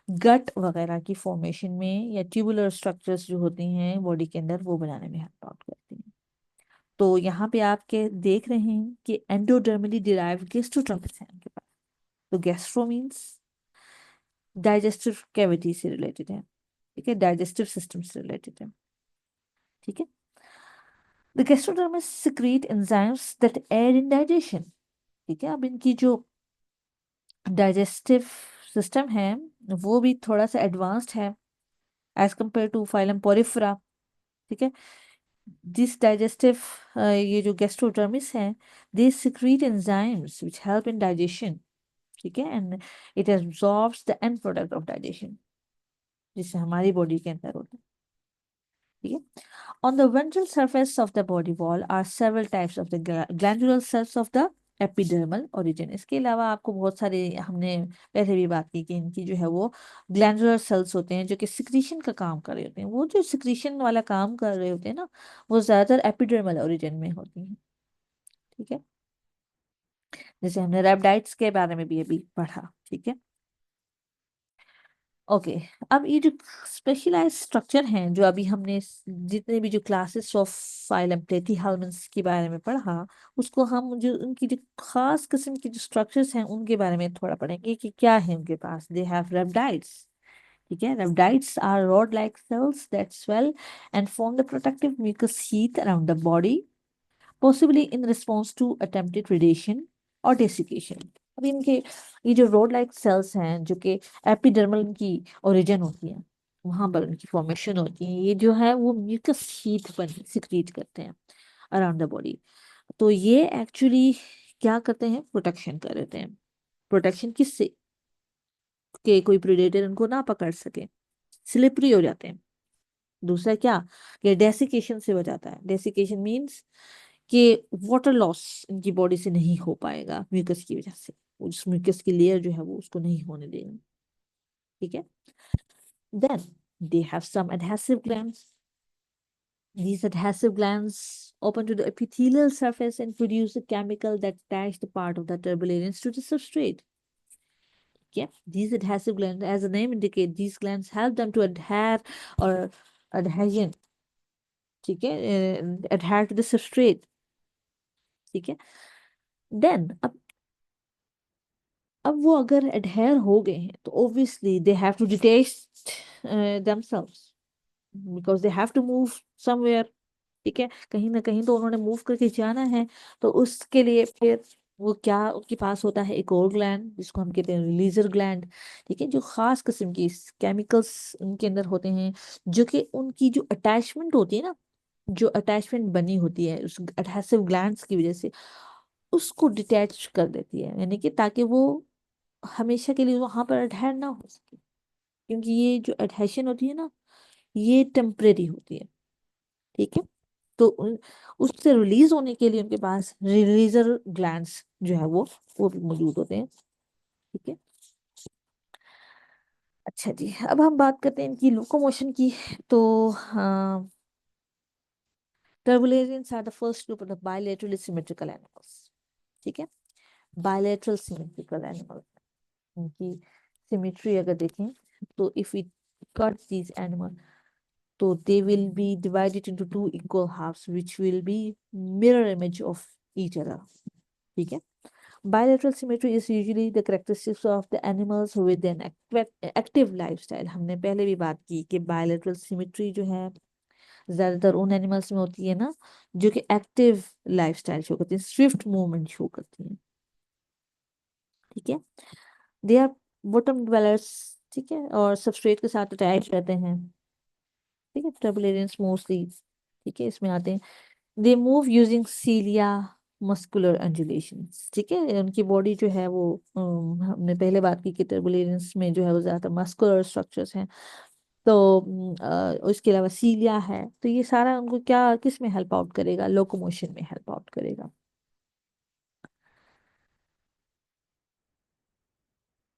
गट वगैरह की फॉर्मेशन में या ट्यूबुलर स्ट्रक्चर्स जो होती हैं बॉडी के अंदर वो बनाने में हेल्प आउट करती हैं। तो यहाँ पे आप के देख रहे हैं कि एंडोडर्मली डिराइव्ड गेस्ट्रोट्रॉपिस है उनके पास। तो गैस्ट्रो मीन्स डाइजेस्टिव कैविटी से रिलेटेड है, ठीक है, डाइजेस्टिव सिस्टम से रिलेटेड है, ठीक है। The gastrodermis secrete enzymes that aid in digestion, ठीक है। अब इनकी जो डाइजेस्टिव सिस्टम है वो भी थोड़ा सा एडवांस्ड है as compare to phylum porifera, ठीक है। दिस डाइजेस्टिव ये जो गैस्ट्रोडर्मिस है they secrete enzymes which help in digestion, ठीक है, and it absorbs the end product of digestion जिससे हमारी बॉडी के अंदर होता है, ठीक है। On the ventral surface of the body wall are several types of the glandular cells of the epidermal origin। इसके अलावा आपको बहुत सारे, हमने पहले भी बात की कि इनकी जो है वो ग्लैंडुलर सेल्स होते हैं जो कि सिक्रीशन का काम कर रहे होते हैं। वो जो सिक्रीशन वाला काम कर रहे होते हैं ना वो ज्यादातर एपिडर्मल ओरिजिन में होती हैं, ठीक है, जैसे हमने रेप्टाइड्स के बारे में भी अभी पढ़ा, ठीक है। ओके, अब ये जो स्पेशलाइज स्ट्रक्चर हैं जो अभी हमने जितने भी जो क्लासेस ऑफ फाइलम प्लेटीहेल्मिन्थ्स के बारे में पढ़ा उसको हम जो उनकी जो खास किस्म की जो स्ट्रक्चर्स हैं उनके बारे में थोड़ा पढ़ेंगे कि क्या है उनके पास। दे हैव रेप्टाइड्स, ठीक है। Rhabdites are rod like cells that swell and form the protective mucus sheath around the body possibly in response to attempted predation और desiccation। अब इनके ये जो रोड लाइक सेल्स हैं जो कि एपिडर्मल की ओरिजिन होती है वहां पर उनकी फॉर्मेशन होती है, ये जो है वो म्यूकस शीथ बन सिक्रीट करते हैं अराउंड द बॉडी। तो ये एक्चुअली क्या करते हैं, प्रोटेक्शन कर देते हैं। प्रोटेक्शन किससे, कि कोई प्रेडेटर उनको ना पकड़ सके, स्लिपरी हो जाते हैं। दूसरा क्या, कि डेसिकेशन से हो जाता है। डेसिकेशन मीन्स कि वाटर लॉस इनकी बॉडी से नहीं हो पाएगा म्यूकस की वजह से, उस म्यूकस की लेयर जो है वो उसको नहीं होने देगा, ठीक है। Then they have some adhesive glands। These adhesive glands open to the epithelial surface and produce a chemical that attach the part of the turbulence to the substrate। Okay, these adhesive glands, as the name indicates, these glands help them to adhere or adhesion, ठीक है, adhere to the substrate, ठीक है। Then अब वो अगर adhere हो गए हैं तो obviously they have to detach themselves because they have to move somewhere, ठीक है, कहीं ना कहीं तो उन्होंने मूव करके जाना है। तो उसके लिए फिर वो क्या उनके पास होता है, एक और ग्लैंड जिसको हम कहते हैं रिलीजर ग्लैंड, ठीक है, जो खास किस्म की केमिकल्स उनके अंदर होते हैं जो कि उनकी जो अटैचमेंट होती है ना, जो अटैचमेंट बनी होती है उस एडहेसिव ग्लैंड्स की वजह से उसको डिटैच कर देती है, यानी कि ताकि वो हमेशा के लिए वहां पर अडहेर ना हो सके। क्योंकि ये जो एडहेशन होती है ना ये टेम्परेरी होती है, ठीक है। तो उससे रिलीज होने के लिए उनके पास रिलीजर ग्लैंड्स जो है वो भी मौजूद होते हैं, ठीक है। अच्छा जी, अब हम बात करते हैं इनकी लोकोमोशन की। तो turbulence are the first group of the bilaterally symmetrical animals, ठीक है। बायलेटरल सिमेट्रिकल एनिमल, उनकी सिमेट्री अगर देखें तो if we cut these animal so they will be divided into two equal halves which will be mirror image of each other, ठीक है। Bilateral symmetry is usually the characteristics of the animals with an active lifestyle। हमने पहले भी बात की कि bilateral symmetry जो है ज्यादातर उन एनिमल्स में होती है ना जो कि एक्टिव लाइफस्टाइल शो करती है, स्विफ्ट मूवमेंट शो करती है, ठीक है। दे आर बॉटम ड्वेलर्स, ठीक है, और सबस्ट्रेट के साथ अटैच रहते हैं, ठीक है। टर्बुलेंस मोस्टली, ठीक है, इसमें आते हैं। They move using cilia, muscular undulations. ठीक है, उनकी बॉडी जो है वो हमने पहले बात की कि टर्बुलेंस में जो है वो ज़्यादातर मस्कुलर स्ट्रक्चर्स हैं। तो उसके अलावा सीलिया है, तो ये सारा उनको क्या किस में हेल्प आउट करेगा, लोकोमोशन में हेल्प आउट करेगा।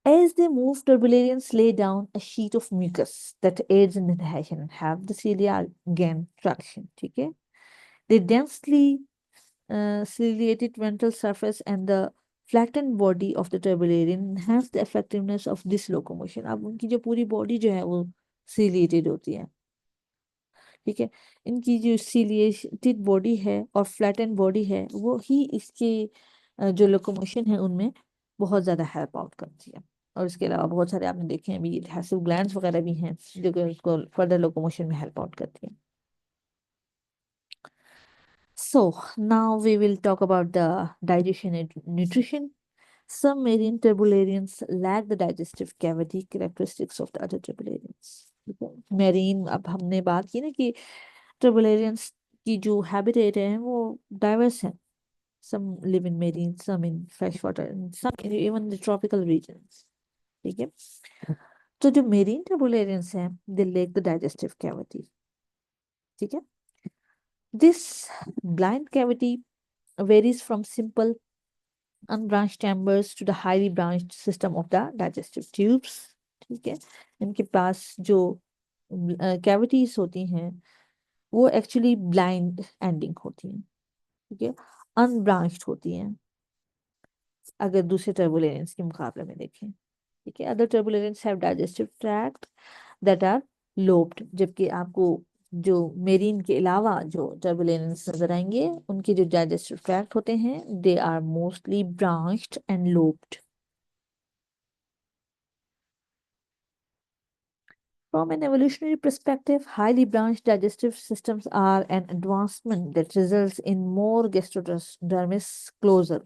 As they move, turbularians lay down a sheet of mucus that aids in inhalation and have the cilia gain traction. ठीक है, the densely ciliated ventral surface and the flattened body of the turbularian enhance the effectiveness of this locomotion. अब उनकी जो पूरी body जो है वो ciliated होती है। ठीक है, इनकी जो ciliated बॉडी है और flattened बॉडी है वो ही इसके जो लोकोमोशन है उनमें बहुत ज़्यादा हेल्प आउट करती है। और इसके अलावा बहुत सारे आपने देखे हैं, अभी हैसिव ग्लैंड्स वगैरह भी हैं जो कि उसको फर्दर लोकोमोशन में हेल्प आउट करती हैं। So now we will talk about the digestion and nutrition. Some marine turbularians lack the digestive cavity characteristics of the other turbularians. Marine, अब हमने बात की ना कि turbularians की जो habitat है वो diverse है। Some live in marine, some in freshwater, and some even the tropical regions. ठीक है, तो जो marine turbularians हैं they lack the digestive cavity। ठीक है, this blind cavity varies from simple unbranched chambers to the highly branched system of the digestive tubes। ठीक है, इनके पास जो कैविटीज होती हैं वो एक्चुअली ब्लाइंड एंडिंग होती हैं। ठीक है, अनब्रांच्ड होती हैं अगर दूसरे टर्बुलेंस के मुकाबले में देखें। ठीक है, other turbulence have digestive tract that are lobed, जबकि आपको जो मेरीन के अलावा जो टर्बुलेंस नजर आएंगे उनके जो डाइजेस्टिव ट्रैक्ट होते हैं they are mostly branched and lobed. From an evolutionary perspective, highly branched digestive systems are an advancement that results in more gastrodermis closer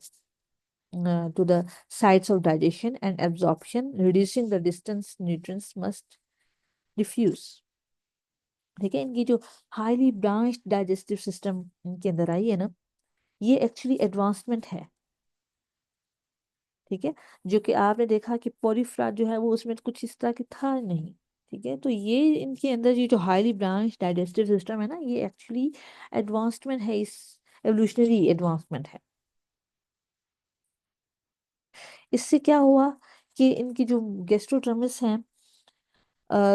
to the sites of digestion and absorption, reducing the distance nutrients must diffuse। ठीक है, इनकी जो highly branched digestive system इनके अंदर आई है ना, ये actually advancement है। ठीक है, जो कि आपने देखा कि पॉलीफ्रा जो है वो उसमें कुछ इस तरह की था नहीं। ठीक है, तो ये इनके अंदर ये जो हाईली ब्रांच डाइजेस्टिव सिस्टम है ना, ये एक्चुअली एडवांसमेंट है, इस एवोल्यूशनरी एडवांसमेंट है। इससे क्या हुआ कि इनकी जो गैस्ट्रोड्रमिस हैं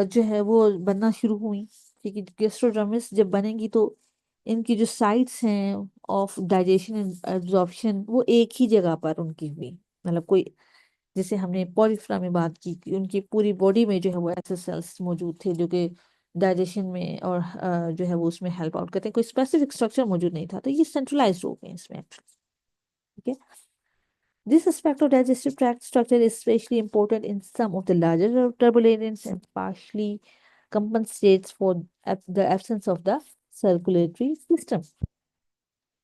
जो है वो बनना शुरू हुई। ठीक है, गैस्ट्रोड्रमिस जब बनेंगी तो इनकी जो साइट्स हैं ऑफ डाइजेशन एंड एब्जॉर्प्शन वो एक ही जगह पर उनकी हुई। मतलब कोई, जैसे हमने पॉलीफ्रा में बात की कि उनकी पूरी बॉडी में जो है वो ऐसे सेल्स मौजूद थे जो कि डाइजेशन में और जो है वो उसमें हेल्प आउट करते हैं, कोई स्पेसिफिक स्ट्रक्चर मौजूद नहीं था, तो ये सेंट्रलाइज हो गए इसमें actually। ठीक है, this aspect of digestive tract structure is especially important in some of the larger turbulence and partially compensates for the absence of the circulatory system।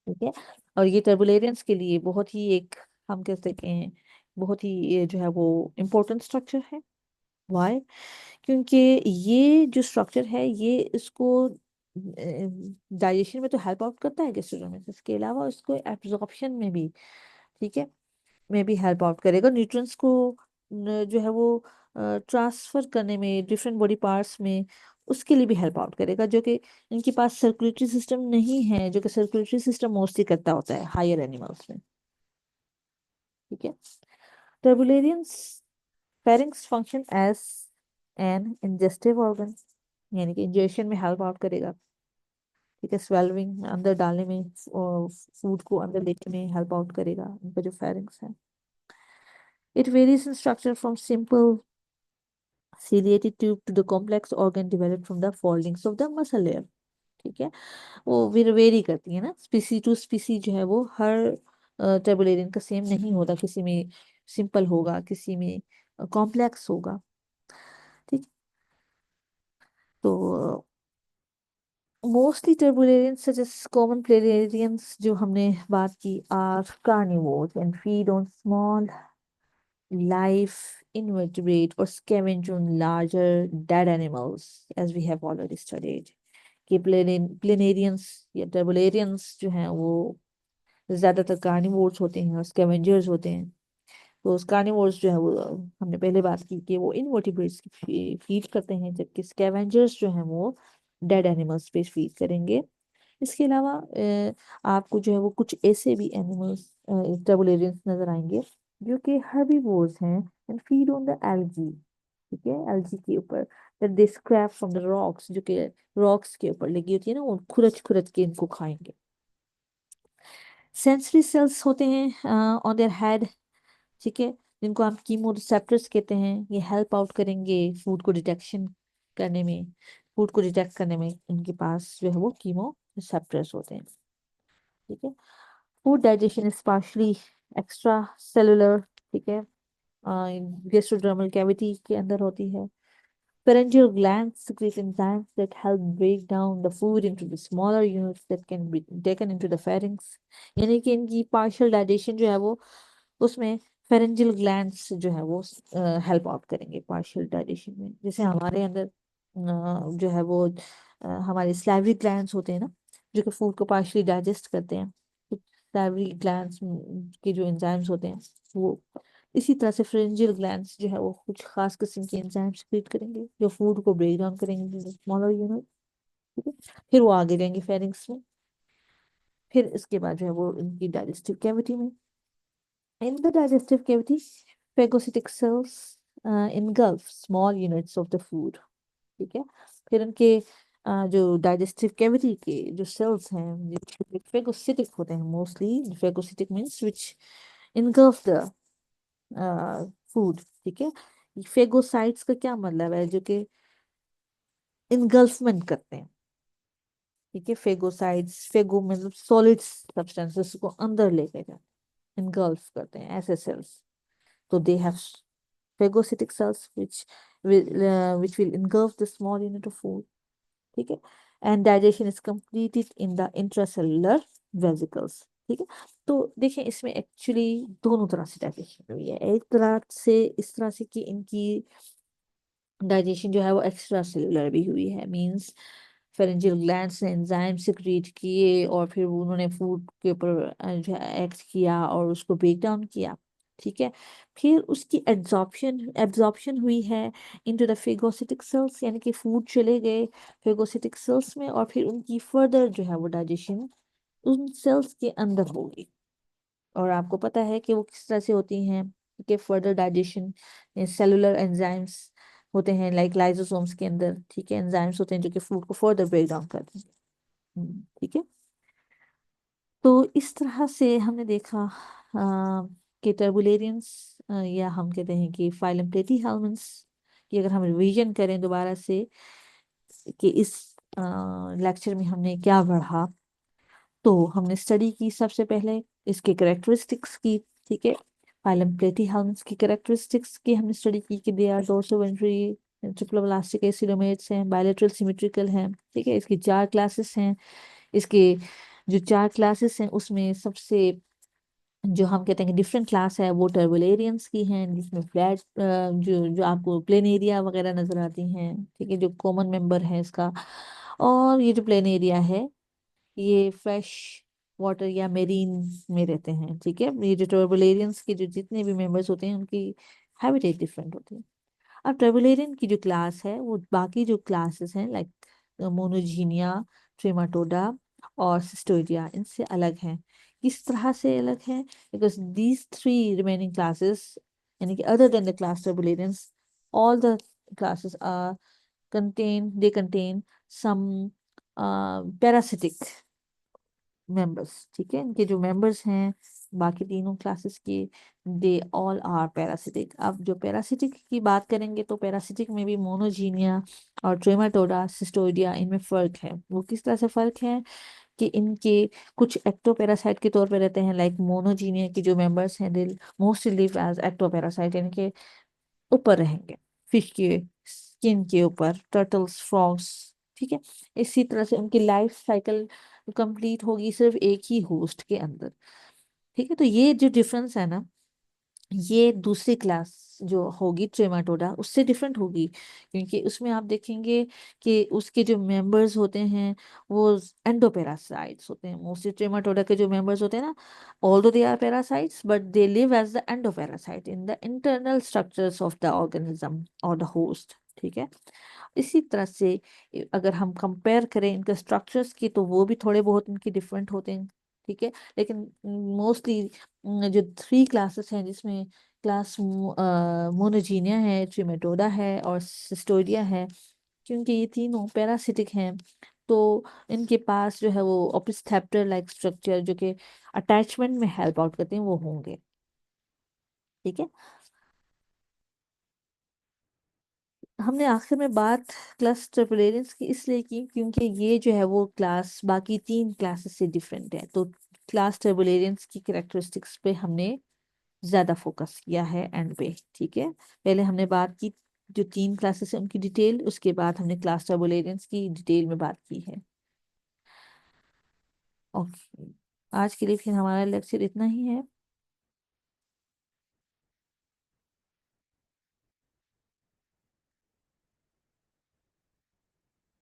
ठीक है, और ये टर्बुलेंस के लिए बहुत ही एक, हम कह सकते हैं बहुत ही ये जो है वो इम्पोर्टेंट स्ट्रक्चर है। वाई, क्योंकि ये जो स्ट्रक्चर है ये इसको डाइजेशन में तो हेल्प आउट करता है गैस्ट्रोनॉमिक्स, इसके अलावा उसको एब्जॉर्प्शन में भी, ठीक है, में भी हेल्प आउट करेगा। न्यूट्रिएंट्स को जो है वो ट्रांसफर करने में डिफरेंट बॉडी पार्ट्स में उसके लिए भी हेल्प आउट करेगा, जो कि इनके पास सर्कुलेटरी सिस्टम नहीं है, जो कि सर्कुलेटरी सिस्टम मोस्टली करता होता है हायर एनिमल्स में। ठीक है, turbellarians pharynx function as an ingestive organ, यानी कि इंजेशन में हेल्प आउट करेगा। ठीक है, स्वेलविंग अंदर डालने में, फूड को अंदर लेने में हेल्प आउट करेगा उनका जो फेरिंक्स है। It varies in structure from simple ciliated tube to the complex organ developed from the foldings of the muscle layer। ठीक है, वो वेरी करती है ना, स्पीसी टू स्पीसी जो है वो हर टर्बुलेरियन का सेम नहीं होता, किसी में सिंपल होगा, किसी में कॉम्प्लेक्स होगा। ठीक, तो mostly turbellarians such as common planarians जो हमने बात की are carnivores and feed on small life invertebrate or scavenge on larger dead animals as we have already studied। कि प्लेनेरियंस या टर्बुलेरियंस जो हैं वो ज्यादातर कार्निवोर्स होते हैं और स्कैवेंजर्स होते हैं। तो कार्निवोर्स जो है वो हमने पहले बात की कि वो इनवर्टिब्रेट्स की फीड करते हैं, जबकि स्कैवेंजर्स जो हैं वो डेड एनिमल्स पे फीड करेंगे। इसके अलावा आपको जो है वो कुछ ऐसे भी एनिमल्स टर्बुलेरियंस नजर आएंगे जो कि हर्बीवोर्स हैं and feed on the algae. ठीक है, एल्गी के ऊपर, that they scrap from the rocks, जो कि रॉक्स के ऊपर लगी होती है ना, वो खुरच खुरच के इनको खाएंगे। सेंसरी सेल्स होते हैं ऑन देयर हेड, ठीक है, जिनको हम कीमो रिसेप्टर्स कहते हैं। ये हेल्प आउट करेंगे फूड को डिटेक्शन करने में, फूड को डिटेक्ट करने में इनके पास जो है वो कीमो रिसेप्टर्स होते हैं। ठीक है, food digestion is partially extra cellular, ठीक है, गेस्ट्रोडर्मल कैविटी के अंदर होती है। Pharyngeal glands secrete enzymes that help break down the food into the smaller units that can be taken into the pharynx। यानी कि इनकी partial digestion जो है वो उसमें pharyngeal glands जो है वो हेल्प आउट करेंगे partial digestion में। जैसे हमारे अंदर जो है वो हमारे salivary glands होते हैं ना, जो कि फूड को partially डाइजेस्ट करते हैं। तो salivary glands के जो एंजाइम्स होते हैं वो इसी तरह से फ्रिंजियल ग्लैंड्स जो है वो कुछ खास किस्म के एंजाइम सिक्रीट करेंगे जो फूड को ब्रेक डाउन करेंगे स्मॉलर यूनिट। ठीक है, फिर वो आगे जाएंगे फेरिंग्स में, फिर इसके बाद जो है वो इनकी डाइजेस्टिव कैविटी में। In the digestive cavity phagocytic cells engulf small units of the food. ठीक है, फिर उनके जो डाइजेस्टिव कैविटी के जो सेल्स हैं फेगोसिटिक होते हैं mostly. Phagocytic means which engulf the food. ठीक है, फेगोसाइट्स का क्या मतलब है, जो कि इनगल्फमेंट करते हैं। ठीक है, फेगोसाइट्स, फेगो मतलब सॉलिड सब्सटेंसेस को अंदर लेके जाते हैं, इनगल्फ करते हैं ऐसे सेल्स। तो they have phagocytic cells which will engulf the small unit of food। ठीक है, and digestion is completed in the intracellular vesicles। ठीक है, तो देखें इसमें एक्चुअली दोनों तरह से डाइजेशन हुई है। एक तरह से इस तरह से कि इनकी डाइजेशन जो है वो एक्स्ट्रा सेलुलर भी हुई है, मींस फेरेंजियल ग्लैंड्स ने एंजाइम सिक्रीट किए और फिर वो उन्होंने फूड के ऊपर जो है एक्ट किया और उसको ब्रेक डाउन किया। ठीक है, फिर उसकी एब्जॉर्प्शन हुई है इनटू द फेगोसिटिक सेल्स, यानी कि फूड चले गए फेगोसिटिक सेल्स में और फिर उनकी फर्दर जो है वो डाइजेशन उन सेल्स के अंदर होगी। और आपको पता है कि वो किस तरह से होती हैं, कि फर्दर डाइजेशन सेलुलर एंजाइम्स होते हैं लाइक लाइसोसोम्स के अंदर। ठीक है, एंजाइम्स होते हैं जो कि फूड को फर्दर ब्रेक डाउन करते हैं। ठीक है, तो इस तरह से हमने देखा कि टर्बुलेरियंस या हम कहते हैं कि फाइलम प्लेटीहेल्मिन्थ्स की अगर हम रिवीजन करें दोबारा से कि इस लेक्चर में हमने क्या पढ़ा, तो हमने स्टडी की सबसे पहले इसके करेक्टरिस्टिक्स की। ठीक है, फाइलम प्लेटीहेल्मिन्थ्स की करेक्टरिस्टिक्स की हमने स्टडी की कि दे आर डोर्सोवेंट्री ट्रिप्लोब्लास्टिक एसिलोमेट्स हैं, बायलैटरल सिमेट्रिकल हैं। ठीक है, इसकी 4 क्लासेस हैं। इसके जो 4 क्लासेस हैं उसमें सबसे जो हम कहते हैं कि डिफरेंट क्लास है वो टर्बुलेरियंस की हैं, जिसमें फ्लैट जो आपको प्लेन एरिया वगैरह नजर आती हैं। ठीक है, जो कॉमन मेंबर है इसका। और ये जो प्लेन एरिया है ये फ्रेश वाटर या मेरीन में रहते हैं। ठीक है, ये जो टर्बुलेरियंस के जो जितने भी मेंबर्स होते हैं उनकी हैबिटेट डिफरेंट होती है। अब टर्बुलेरियन की जो क्लास है वो बाकी जो क्लासेस हैं लाइक मोनोजीनिया, ट्रेमाटोडा और सिस्टोइडिया इनसे अलग हैं। किस तरह से अलग हैं? Because these three remaining classes, यानी कि other than the class turbellarians, all the classes are they contain some parasitic members. ठीक है, इनके जो मेंबर्स हैं बाकी तीनों क्लासेस के, दे ऑल आर पैरासिटिक। अब जो पैरासिटिक की बात करेंगे तो पैरासिटिक में भी मोनोजीनिया और ट्रेमाटोडा, सिस्टोइडिया, इनमें फर्क है। वो किस तरह से फर्क है कि इनके कुछ एक्टोपैरासाइट के तौर पे रहते हैं, लाइक मोनोजीनिया के जो मेंबर्स हैं they mostly live as ectoparasite, यानी कि ऊपर रहेंगे फिश के स्किन के ऊपर, टर्टल्स, फ्रॉग्स। ठीक है, इसी तरह से उनकी लाइफ साइकिल कंप्लीट होगी सिर्फ एक ही होस्ट के अंदर। ठीक है, तो ये जो डिफरेंस है ना ये दूसरी क्लास जो होगी ट्रेमाटोडा उससे डिफरेंट होगी, क्योंकि उसमें आप देखेंगे कि उसके जो मेंबर्स होते हैं वो एंडोपेरासाइट्स होते हैं। मोस्टली ट्रेमाटोडा के जो मेंबर्स होते हैं ना, although they are parasites but they live as the endoparasite in the internal structures of the organism और द होस्ट। ठीक है। इसी तरह से अगर हम कंपेयर करें इनके स्ट्रक्चर्स की, तो वो भी थोड़े बहुत इनके डिफरेंट होते हैं। ठीक है। लेकिन मोस्टली जो थ्री क्लासेस हैं, जिसमें क्लास मोनोजीनिया है, ट्रिमेटोडा है और सिस्टोइडिया है, क्योंकि ये तीनों पैरासिटिक हैं, तो इनके पास जो है वो ओपिस्थेप्टर लाइक स्ट्रक्चर जो कि अटैचमेंट में हेल्प आउट करते हैं वो होंगे। ठीक है। हमने आखिर में बात क्लास ट्रिपलेरियंस की इसलिए की क्योंकि ये जो है वो क्लास बाकी तीन क्लासेस से डिफरेंट है, तो क्लास ट्रिपलेरियंस की कैरेक्टरिस्टिक्स पे हमने ज़्यादा फोकस किया है एंड पे। ठीक है। पहले हमने बात की जो तीन क्लासेस है उनकी डिटेल, उसके बाद हमने क्लास ट्रिपलेरियंस की डिटेल में बात की है। ओके, आज के लिए फिर हमारा लेक्चर इतना ही है।